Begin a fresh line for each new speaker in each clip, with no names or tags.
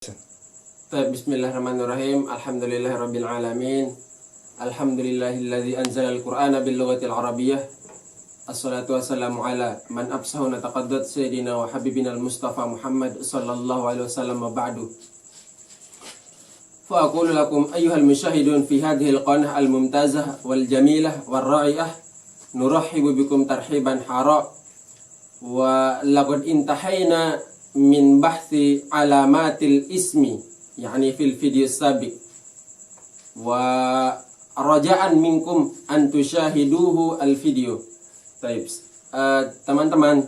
Bismillahirrahmanirrahim. Alhamdulillahirabbil alamin. Alhamdulillahilladzi anzalal Qur'ana bil lughatil arabiyyah. Assalatu wassalamu ala man absahu nataqaddat sayyidina wa habibina al-Mustafa Muhammad sallallahu alaihi wasallam wa ba'du. Fa aqulu lakum ayyuhal musyahidun fi hadhihi al-qanah al-mumtazah wal jamilah wal ra'iyah, nurahhibu bikum tarhiban hara wa laqad intahayna min bahthi alamatil ismi yani fil video sabiq wa raja'an minkum an tusyahiduhu al video. Baik, teman-teman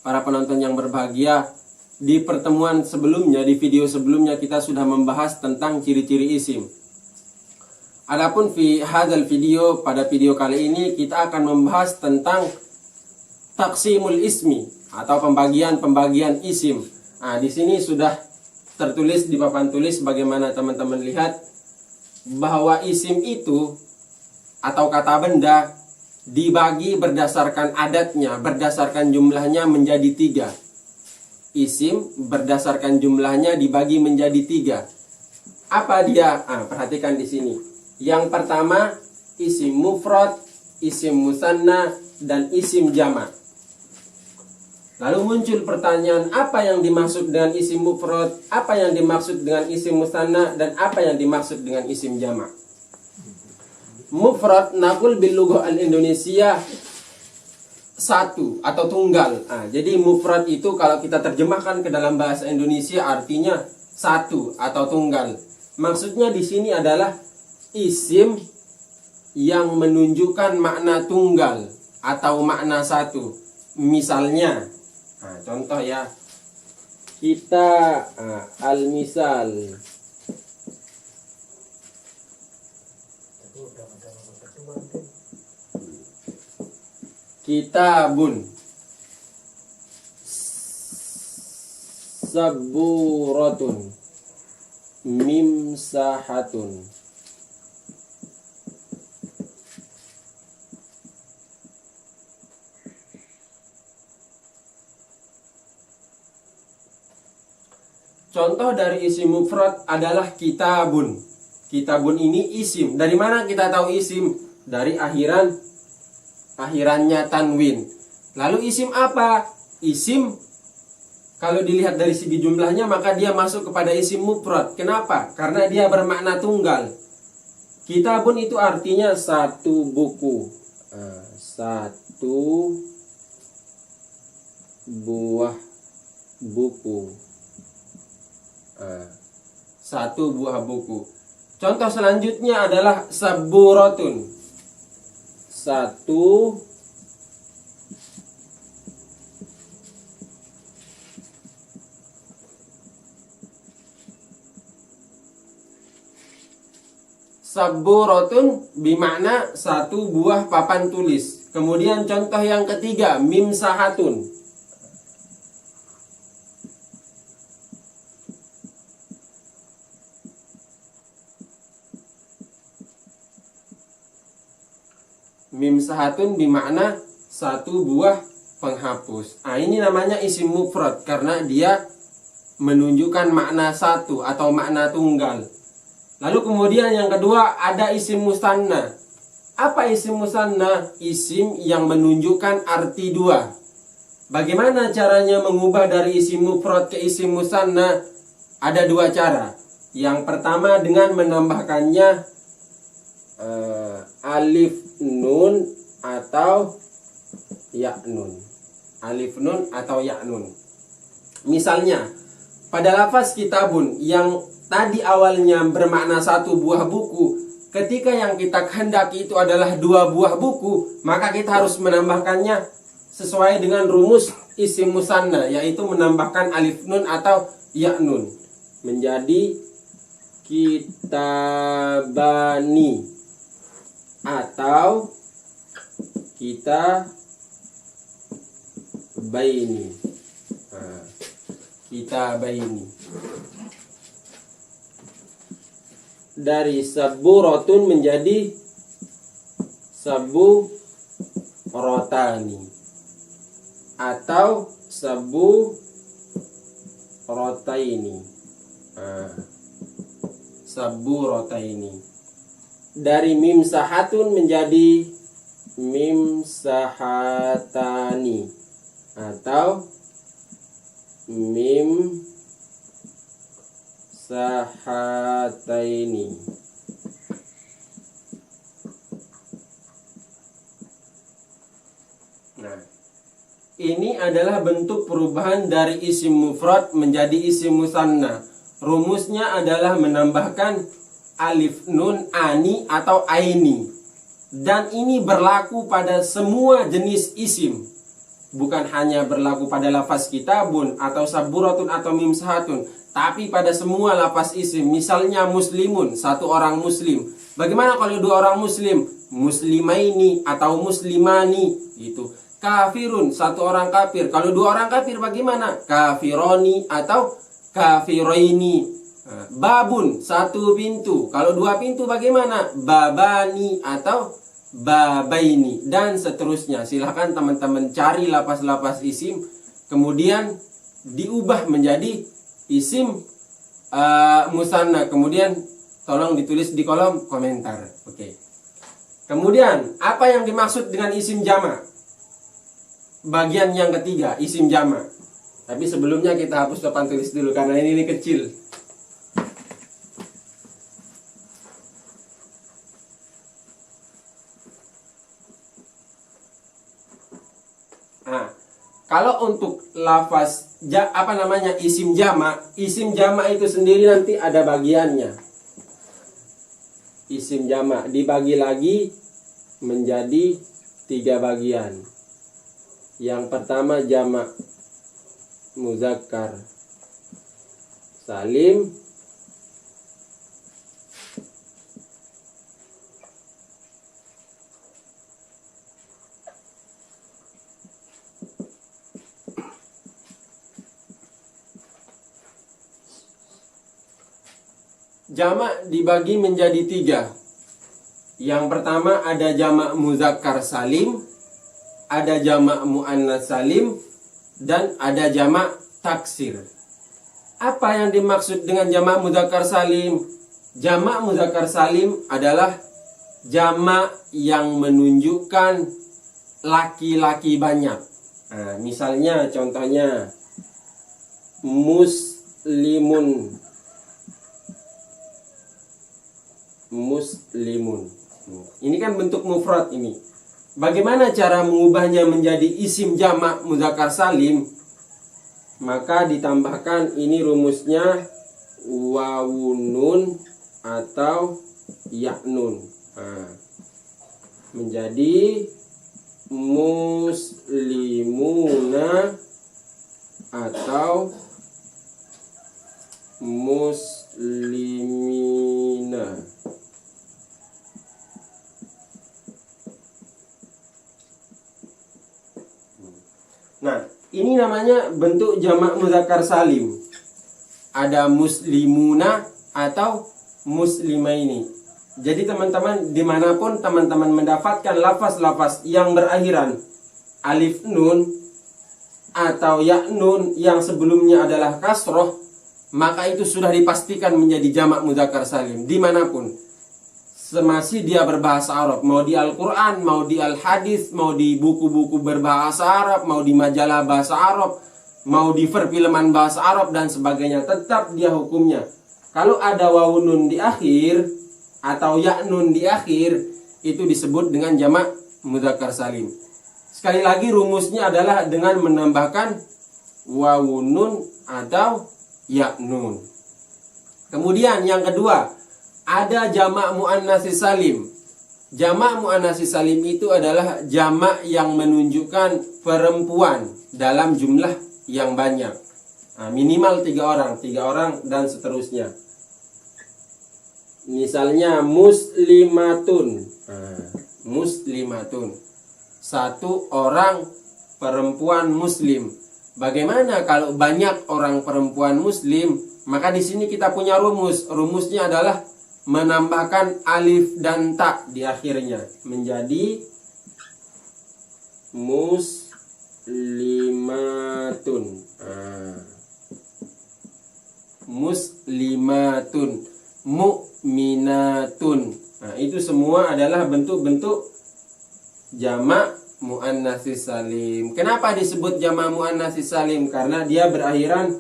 para penonton yang berbahagia, di pertemuan sebelumnya, di video sebelumnya kita sudah membahas tentang ciri-ciri isim. Adapun fi hadzal video, pada video kali ini kita akan membahas tentang taqsimul ismi atau pembagian isim. Nah, di sini sudah tertulis di papan tulis, bagaimana teman-teman lihat bahwa isim itu atau kata benda dibagi berdasarkan adatnya, berdasarkan jumlahnya menjadi 3. Isim berdasarkan jumlahnya dibagi menjadi 3. Apa dia? Perhatikan di sini. Yang pertama isim mufrad, isim musanna, dan isim jamak. Lalu muncul pertanyaan, apa yang dimaksud dengan isim mufrad, apa yang dimaksud dengan isim musanna, dan apa yang dimaksud dengan isim jamak. Mufrad naqul bil lughah al-Indonesia satu atau tunggal. Jadi mufrad itu kalau kita terjemahkan ke dalam bahasa Indonesia artinya satu atau tunggal. Maksudnya di sini adalah isim yang menunjukkan makna tunggal atau makna satu. Misalnya, contoh ya, kita al-misal kitabun saburatun mimsahatun. Contoh dari isim mufrad adalah kitabun. Kitabun ini isim. Dari mana kita tahu isim? Dari akhirannya tanwin. Lalu isim apa? Isim kalau dilihat dari segi jumlahnya maka dia masuk kepada isim mufrad. Kenapa? Karena dia bermakna tunggal. Kitabun itu artinya satu buku. Satu buah buku. Satu buah buku. Contoh selanjutnya adalah saburatun. Satu saburatun bermakna satu buah papan tulis. Kemudian contoh yang ketiga mimsahatun. Mimsahatun bermakna satu buah penghapus. Ini namanya isim mufrad karena dia menunjukkan makna satu atau makna tunggal. Lalu kemudian yang kedua ada isim musanna. Apa isim musanna? Isim yang menunjukkan arti dua. Bagaimana caranya mengubah dari isim mufrad ke isim musanna? Ada dua cara. Yang pertama dengan menambahkannya alif nun atau ya nun. Alif nun atau ya nun. Misalnya pada lafaz kitabun yang tadi awalnya bermakna satu buah buku, ketika yang kita kehendaki itu adalah dua buah buku, maka kita harus menambahkannya sesuai dengan rumus isim musanna, yaitu menambahkan alif nun atau ya nun menjadi kitabani atau kita baini. Kita baini. Dari saburatun menjadi saburotani atau saburotaini. Saburataini. Dari mimsahatun menjadi mimsahatani atau mimsahataini. Nah, ini adalah bentuk perubahan dari isim mufrad menjadi isim musanna. Rumusnya adalah menambahkan alif nun ani atau aini. Dan ini berlaku pada semua jenis isim. Bukan hanya berlaku pada lafaz kitabun atau saburatun atau mimsahatun, tapi pada semua lafaz isim. Misalnya muslimun, satu orang muslim. Bagaimana kalau dua orang muslim? Muslimaini atau muslimani gitu. Kafirun, satu orang kafir. Kalau dua orang kafir bagaimana? Kafironi atau kafiroini. Babun, satu pintu. Kalau dua pintu bagaimana? Babani atau babaini. Dan seterusnya. Silahkan teman-teman cari lapas-lapas isim, kemudian diubah menjadi isim musanna. Kemudian tolong ditulis di kolom komentar. Oke. Kemudian apa yang dimaksud dengan isim jamak? Bagian yang ketiga, isim jamak. Tapi sebelumnya kita hapus papan tulis dulu karena ini kecil. Nah, kalau untuk lafaz isim jamak itu sendiri nanti ada bagiannya. Isim jamak dibagi lagi menjadi 3 bagian. Yang pertama jamak muzakkar salim, jamak dibagi menjadi 3. Yang pertama ada jamak muzakkar salim, ada jamak muannats salim, dan ada jamak taksir. Apa yang dimaksud dengan jamak muzakkar salim? Jamak muzakkar salim adalah jamak yang menunjukkan laki-laki banyak. Nah, misalnya contohnya muslimun. Ini kan bentuk mufrad ini. Bagaimana cara mengubahnya menjadi isim jamak muzakkar salim? Maka ditambahkan ini rumusnya wawunun atau yaknun. Nah, menjadi muslimuna atau muslimina. Nah, ini namanya bentuk jamak muzakkar salim. Ada muslimuna atau muslimaini. Jadi teman-teman, dimanapun teman-teman mendapatkan lafaz-lafaz yang berakhiran alif nun atau ya nun yang sebelumnya adalah kasroh, maka itu sudah dipastikan menjadi jamak muzakkar salim dimanapun. Semasih dia berbahasa Arab, mau di Al-Quran, mau di Al-Hadis, mau di buku-buku berbahasa Arab, mau di majalah bahasa Arab, mau di perfilman bahasa Arab dan sebagainya, tetap dia hukumnya. Kalau ada wawunun di akhir atau ya'nun di akhir, itu disebut dengan jamak mudzakkar salim. Sekali lagi rumusnya adalah dengan menambahkan wawunun atau ya'nun. Kemudian yang kedua, ada jamak muannats salim. Jamak muannats salim itu adalah jamak yang menunjukkan perempuan dalam jumlah yang banyak. Nah, minimal 3 orang dan seterusnya. Misalnya muslimatun. Nah, muslimatun. 1 orang perempuan muslim. Bagaimana kalau banyak orang perempuan muslim? Maka di sini kita punya rumus. Rumusnya adalah menambahkan alif dan ta di akhirnya menjadi muslimatun. muslimatun, mu'minatun. Nah, itu semua adalah bentuk-bentuk jamak muannatsis salim. Kenapa disebut jamak muannatsis salim? Karena dia berakhiran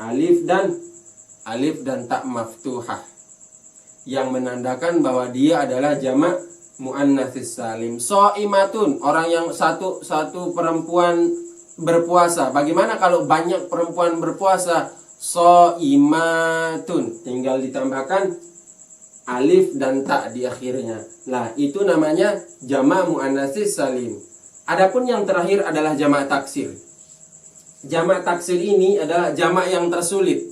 alif dan ta maftuhah, yang menandakan bahwa dia adalah jamak muannatsis salim. Shaimatun, orang yang satu perempuan berpuasa. Bagaimana kalau banyak perempuan berpuasa? Shaimatun, tinggal ditambahkan alif dan ta di akhirnya. Nah, itu namanya jamak muannatsis salim. Adapun yang terakhir adalah jamak taksir. Jamak taksir ini adalah jamak yang tersulit.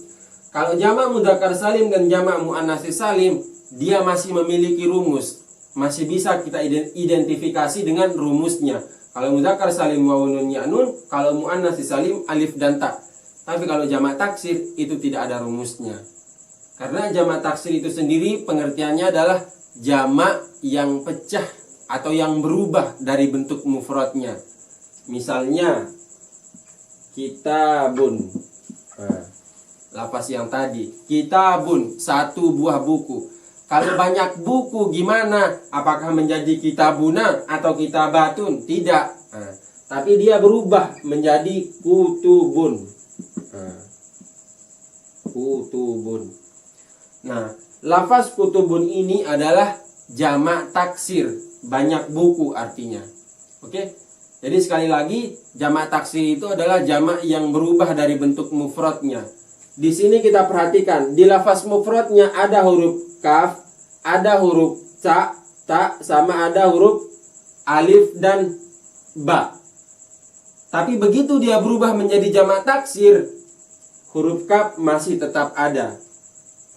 Kalau jamak mudzakkar salim dan jamak muannatsis salim, dia masih memiliki rumus. Masih bisa kita identifikasi dengan rumusnya. Kalau mudzakkar salim wawun nun ya nun, kalau muannatsis salim alif dan ta. Tapi kalau jamak taksir itu tidak ada rumusnya. Karena jamak taksir itu sendiri pengertiannya adalah jamak yang pecah atau yang berubah dari bentuk mufradnya. Misalnya kitabun. Nah, lafaz yang tadi, kitabun, satu buah buku. Kalau banyak buku gimana? Apakah menjadi kitabuna atau kitabatun? Tidak. Nah, tapi dia berubah menjadi kutubun. Nah, kutubun. Nah, lafaz kutubun ini adalah jamak taksir, banyak buku artinya. Oke? Jadi sekali lagi, jamak taksir itu adalah jamak yang berubah dari bentuk mufradnya. Di sini kita perhatikan, di lafaz mufradnya ada huruf kaf, ada huruf ta, sama ada huruf alif dan ba. Tapi begitu dia berubah menjadi jamak taksir, huruf kaf masih tetap ada.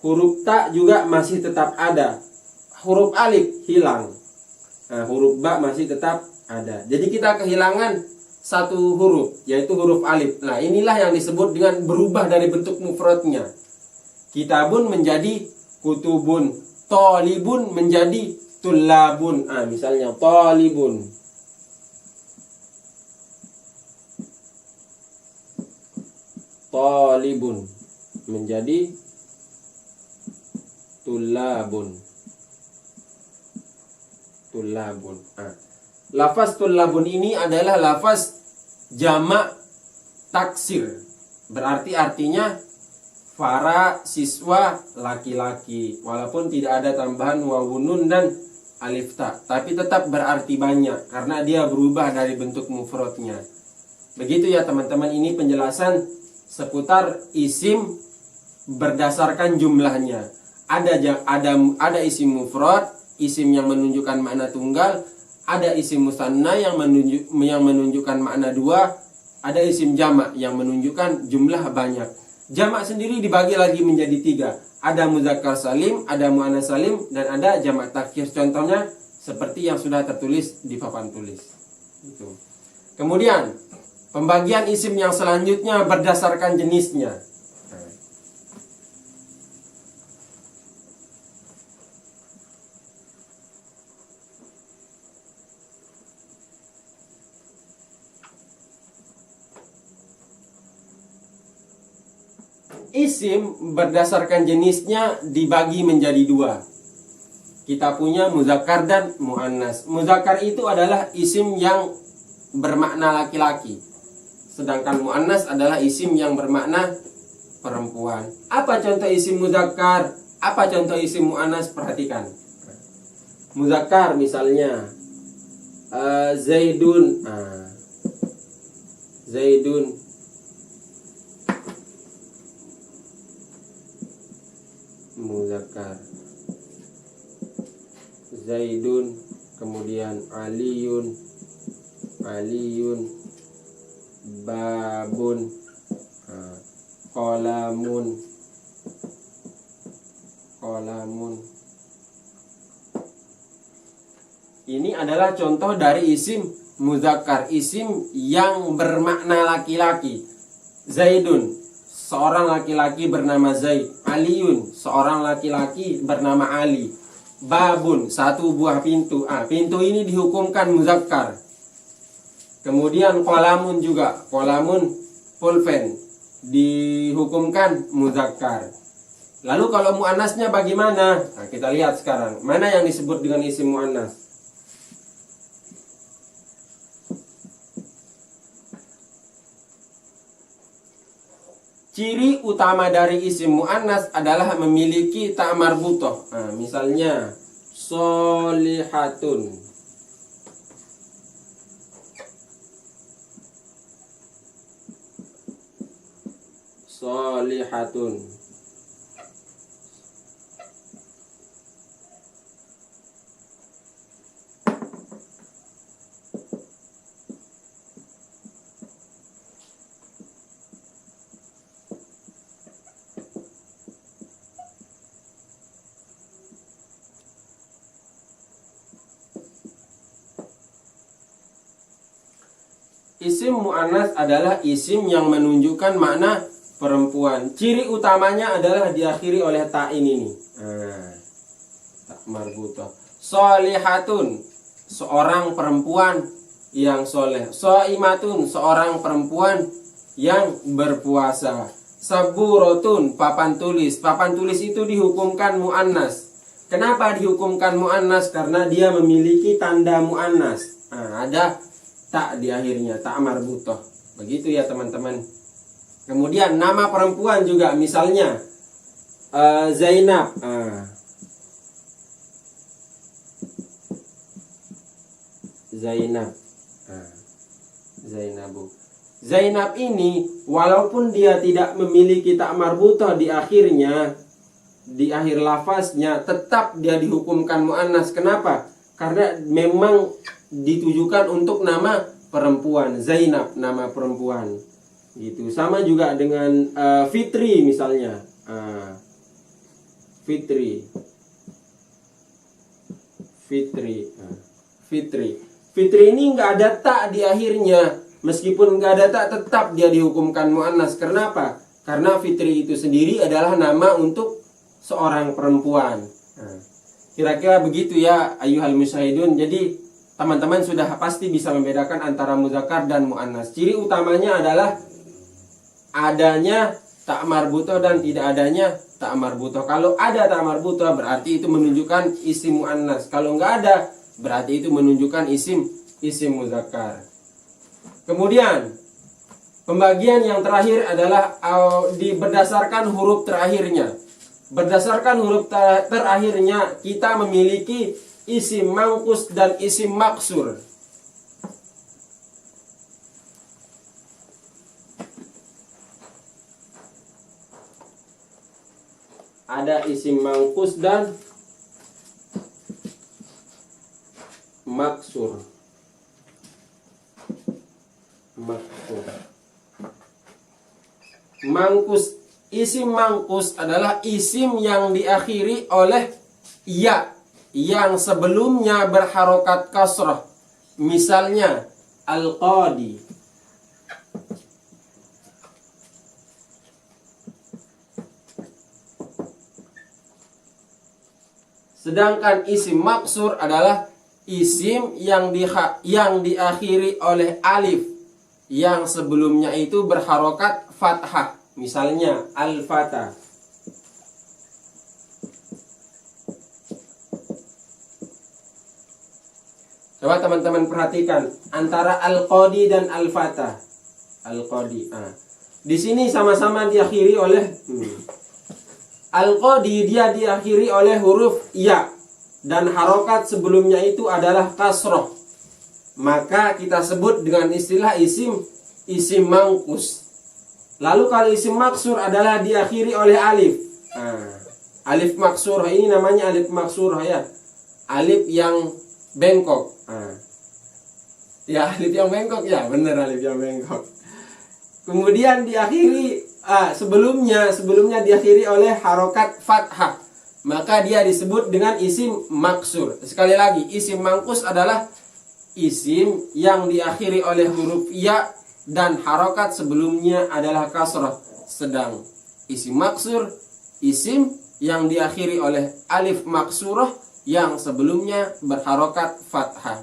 Huruf ta juga masih tetap ada. Huruf alif hilang. Nah, huruf ba masih tetap ada. Jadi kita kehilangan satu huruf, yaitu huruf alif. Nah, inilah yang disebut dengan berubah dari bentuk mufradnya. Kitabun menjadi kutubun. Tolibun menjadi tulabun. Misalnya tolibun. Tolibun menjadi tulabun. Tulabun. Lafaz tulabun ini adalah lafaz jamak taksir. Berarti artinya para siswa laki-laki. Walaupun tidak ada tambahan wawun nun dan alif ta, tapi tetap berarti banyak karena dia berubah dari bentuk mufradnya. Begitu ya teman-teman, ini penjelasan seputar isim berdasarkan jumlahnya. Ada isim mufrad, isim yang menunjukkan makna tunggal, ada isim musanna yang menunjukkan makna dua, ada isim jamak yang menunjukkan jumlah banyak. Jamak sendiri dibagi lagi menjadi tiga. Ada mudzakkar salim, ada muannats salim, dan ada jamak taksir. Contohnya seperti yang sudah tertulis di papan tulis. Itu. Kemudian pembagian isim yang selanjutnya berdasarkan jenisnya. Isim berdasarkan jenisnya dibagi menjadi dua. Kita punya muzakkar dan muannas. Muzakkar itu adalah isim yang bermakna laki-laki, sedangkan muannas adalah isim yang bermakna perempuan. Apa contoh isim muzakkar? Apa contoh isim muannas? Perhatikan. Muzakkar misalnya Zaidun. Zaidun. Muzakkar Zaidun, kemudian Aliyun, Babun, Qalamun. Ini adalah contoh dari isim muzakkar, isim yang bermakna laki-laki. Zaidun, seorang laki-laki bernama Zaid. Aliyun, seorang laki-laki bernama Ali. Babun, satu buah pintu. Pintu ini dihukumkan muzakkar. Kemudian qalamun juga. Qalamun pulpen. dihukumkan muzakkar. Lalu kalau muannasnya bagaimana? Nah, kita lihat sekarang. Mana yang disebut dengan isim muannas? Ciri utama dari isim muannas adalah memiliki ta marbutoh. Nah, misalnya solihatun. Solihatun. Isim muannas adalah isim yang menunjukkan makna perempuan. Ciri utamanya adalah diakhiri oleh ta ini nih. Ta marbutoh. Solihatun, seorang perempuan yang soleh. Soimatun, seorang perempuan yang berpuasa. Saburotun, papan tulis. Papan tulis itu dihukumkan muannas. Kenapa dihukumkan muannas? Karena dia memiliki tanda muannas. Ada tak di akhirnya, tak marbutoh. Begitu ya teman-teman. Kemudian nama perempuan juga, misalnya Zainab. Zainab. Zainabu. Zainab ini walaupun dia tidak memiliki tak marbutoh di akhirnya, di akhir lafaznya, tetap dia dihukumkan muannas. Kenapa? Karena memang ditujukan untuk nama perempuan. Zainab, nama perempuan. Gitu. Sama juga dengan Fitri misalnya. Fitri. Fitri ini nggak ada tak di akhirnya. Meskipun nggak ada tak, tetap dia dihukumkan muannas. Kenapa? Karena Fitri itu sendiri adalah nama untuk seorang perempuan. Kira-kira begitu ya ayyuhal musyahidun. Jadi teman-teman sudah pasti bisa membedakan antara muzakkar dan muannas. Ciri utamanya adalah adanya tak marbutoh dan tidak adanya tak marbutoh. Kalau ada tak marbutoh berarti itu menunjukkan isim muannas. Kalau nggak ada berarti itu menunjukkan isim muzakkar. Kemudian pembagian yang terakhir adalah berdasarkan huruf terakhirnya. Berdasarkan huruf terakhirnya kita memiliki isim mangkus dan isim maksur. Ada isim mangkus dan maksur. Mangkus. Isim mangkus adalah isim yang diakhiri oleh ya yang sebelumnya berharokat kasrah. Misalnya al-qadi. Sedangkan isim maksur adalah isim yang diakhiri oleh alif yang sebelumnya itu berharokat fathah. Misalnya al-fatah. Coba teman-teman perhatikan antara al-qadi dan al-fatah. Al-qadi. Di sini sama-sama diakhiri oleh al-qadi, dia diakhiri oleh huruf ya dan harokat sebelumnya itu adalah kasroh. Maka kita sebut dengan istilah isim mangkus. Lalu kalau isim maksur adalah diakhiri oleh alif. Alif maksur ini namanya alif maksur ya. Alif yang bengkok. Ya alif yang bengkok ya, benar alif yang bengkok. Kemudian diakhiri sebelumnya diakhiri oleh harokat fathah. Maka dia disebut dengan isim maksur. Sekali lagi, isim mangkus adalah isim yang diakhiri oleh huruf ya dan harokat sebelumnya adalah kasrah. Sedang isim maksur, isim yang diakhiri oleh alif maksurah yang sebelumnya berharokat fathah.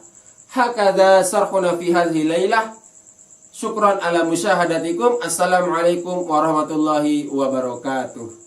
Hakadha sarhuna fi hadhihi lailah. Syukran ala musyahadatikum. Assalamualaikum warahmatullahi wabarakatuh.